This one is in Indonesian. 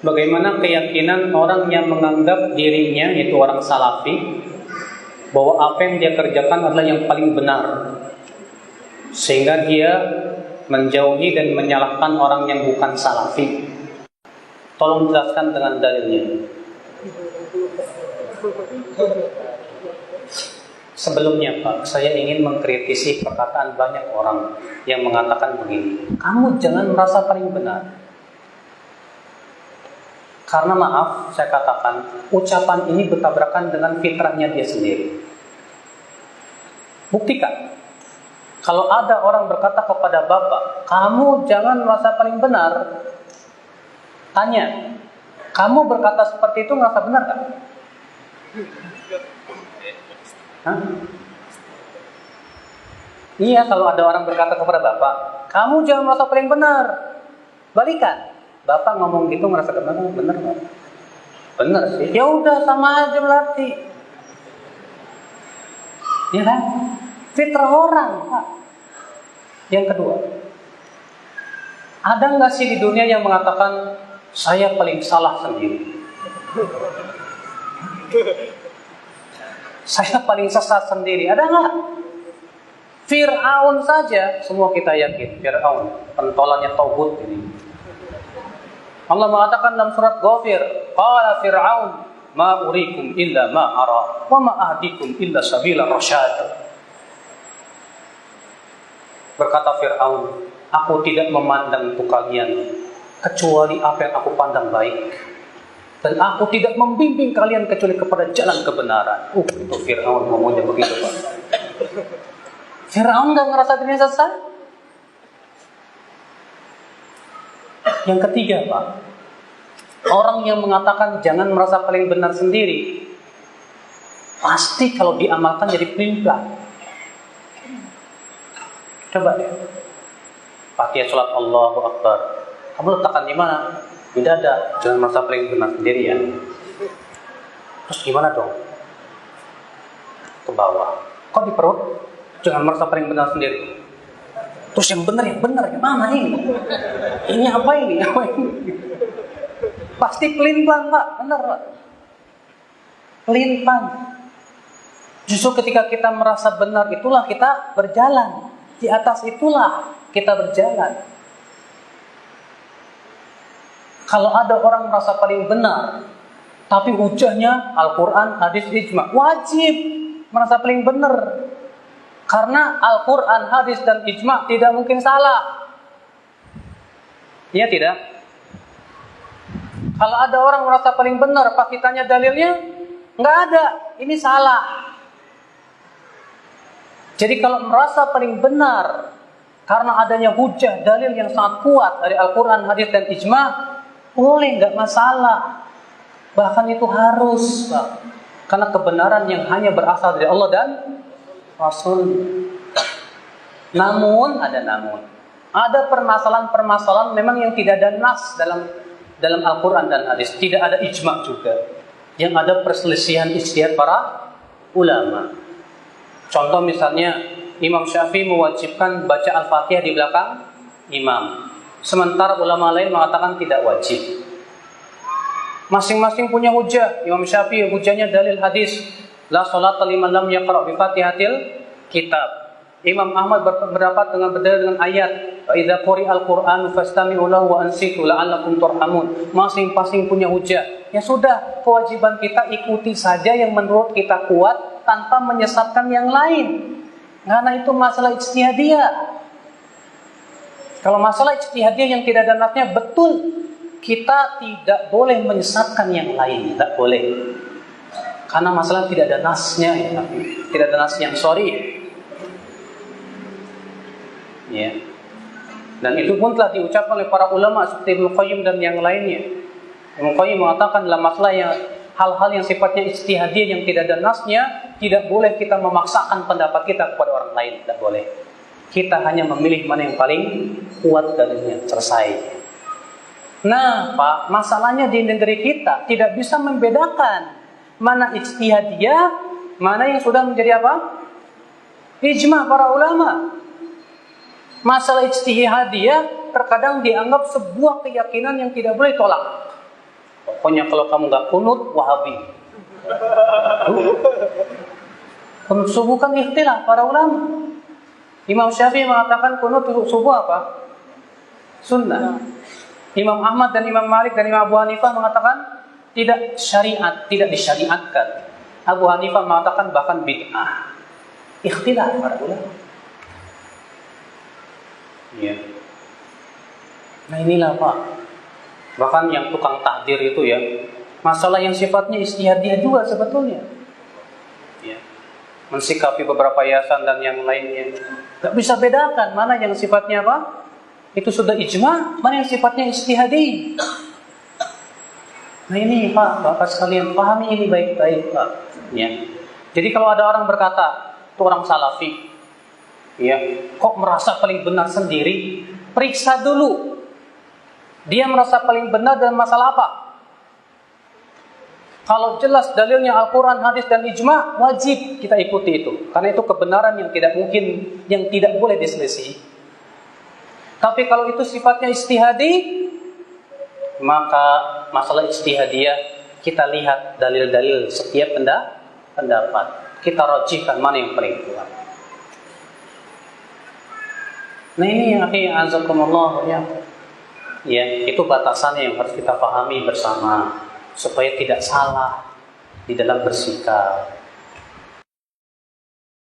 Bagaimana keyakinan orang yang menganggap dirinya, yaitu orang salafi, bahwa apa yang dia kerjakan adalah yang paling benar, sehingga dia menjauhi dan menyalahkan orang yang bukan salafi. Tolong jelaskan dengan dalilnya. Sebelumnya Pak, saya ingin mengkritisi perkataan banyak orang yang mengatakan begini, kamu jangan merasa paling benar. Karena maaf, saya katakan, ucapan ini bertabrakan dengan fitrahnya dia sendiri. Buktikan. Kalau ada orang berkata kepada Bapak, kamu jangan merasa paling benar. Tanya, kamu berkata seperti itu merasa benar kan? Hah? Iya, kalau ada orang berkata kepada Bapak, kamu jangan merasa paling benar. Balikan. Bapak ngomong gitu merasa benar nggak? Benar sih. Ya udah sama aja berarti. Ya kan? Fitrah orang, Pak. Yang kedua, ada nggak sih di dunia yang mengatakan saya paling salah sendiri? Saya paling sesat sendiri. Ada nggak? Fir'aun saja, semua kita yakin. Fir'aun, pentolannya Tauhid ini. Allah mengatakan dalam surat Ghafir, qala Fir'aun ma urikum illa ma ara wa ma ahdikum illa sabila rasyad. Berkata Fir'aun, aku tidak memandang untuk kalian kecuali apa yang aku pandang baik, dan aku tidak membimbing kalian kecuali kepada jalan kebenaran. Itu Fir'aun ngomongnya begitu, Pak. Fir'aun gak ngerasa dirinya sesat? Yang ketiga, Pak, orang yang mengatakan jangan merasa paling benar sendiri, pasti kalau diamalkan jadi pelin-pelan. Coba deh, Fatihah sholat Allahu Akbar, kamu letakkan di mana? Di dada, jangan merasa paling benar sendiri ya. Terus gimana dong? Ke bawah, kok di perut? Jangan merasa paling benar sendiri. Terus yang benar yang mana ini? Ini apa ini? Pasti pelin-pelan, Pak. Benar, Pak. Pelin-pelan. Justru ketika kita merasa benar, itulah kita berjalan. Di atas itulah kita berjalan. Kalau ada orang merasa paling benar, tapi hujahnya Al-Quran, hadis, ijma, wajib merasa paling benar. Karena Al-Quran, hadis, dan ijma tidak mungkin salah. Iya tidak? Kalau ada orang merasa paling benar, pas ditanya dalilnya, nggak ada, ini salah. Jadi kalau merasa paling benar, karena adanya hujah, dalil yang sangat kuat dari Al-Quran, hadis, dan ijma, boleh, nggak masalah. Bahkan itu harus, Pak. Karena kebenaran yang hanya berasal dari Allah dan Rasul. Namun, ada permasalahan-permasalahan memang yang tidak ada nas dalam Al-Quran dan hadis, tidak ada ijma juga, yang ada perselisihan ijtihad para ulama. Contoh misalnya, Imam Syafi'i mewajibkan baca Al-Fatihah di belakang imam, sementara ulama lain mengatakan tidak wajib. Masing-masing punya hujah. Imam Syafi'i hujahnya dalil hadis, la salata liman lam yaqra' bi Fatihatil kitab. Imam Ahmad berpendapat dengan berdalil dengan ayat, fa idza quri'al Qur'anu fastami'u lahu wa ansitu la'allakum turhamun. Masing-masing punya hujah. Ya sudah, kewajiban kita ikuti saja yang menurut kita kuat tanpa menyesatkan yang lain. Karena itu masalah ijtihadiyah. Kalau masalah ijtihadiyah yang tidak ada nasnya, betul, kita tidak boleh menyesatkan yang lain, tidak boleh. Karena masalah tidak ada nasnya, ya, tidak ada nas yang sorry. Ya. Dan itu pun telah diucapkan oleh para ulama seperti Ibnu Qayyim dan yang lainnya. Ibnu Qayyim mengatakan dalam masalah yang hal-hal yang sifatnya ijtihadiyah yang tidak ada nasnya, tidak boleh kita memaksakan pendapat kita kepada orang lain, tidak boleh. Kita hanya memilih mana yang paling kuat dalilnya, selesai. Nah, Pak, masalahnya di negeri kita tidak bisa membedakan mana ijtihadiyah, mana yang sudah menjadi apa? Ijma para ulama. Masalah ijtihadiyah terkadang dianggap sebuah keyakinan yang tidak boleh tolak. Pokoknya kalau kamu nggak kunut, Wahabi. Kunut subuh kan ikhtilaf para ulama. Imam Syafi'i mengatakan kunut subuh apa? Sunnah. Imam Ahmad dan Imam Malik dan Imam Abu Hanifah mengatakan tidak syariat, tidak disyariatkan. Abu Hanifah mengatakan bahkan bid'ah. Ikhtilaf para ulama. Ya. Nah inilah Pak. Bahkan yang tukang takdir itu ya, masalah yang sifatnya ijtihadiyah juga sebetulnya. Ya. Mensikapi beberapa yayasan dan yang lainnya. Gak bisa bedakan mana yang sifatnya apa? Itu sudah ijma, mana yang sifatnya ijtihadi. Nah ini Pak, Bapak sekalian pahami ini baik-baik Pak. Ya. Jadi kalau ada orang berkata, itu orang salafi, ya, kok merasa paling benar sendiri? Periksa dulu. Dia merasa paling benar dalam masalah apa? Kalau jelas dalilnya Al-Quran, hadis dan ijma, wajib kita ikuti itu. Karena itu kebenaran yang tidak mungkin, yang tidak boleh diselisih. Tapi kalau itu sifatnya ijtihadi, maka masalah ijtihadiyah kita lihat dalil-dalil setiap pendapat. Kita rajihkan mana yang paling kuat. Nah ini yang azakumullah ya. Ya, itu batasannya yang harus kita pahami bersama supaya tidak salah di dalam bersikap.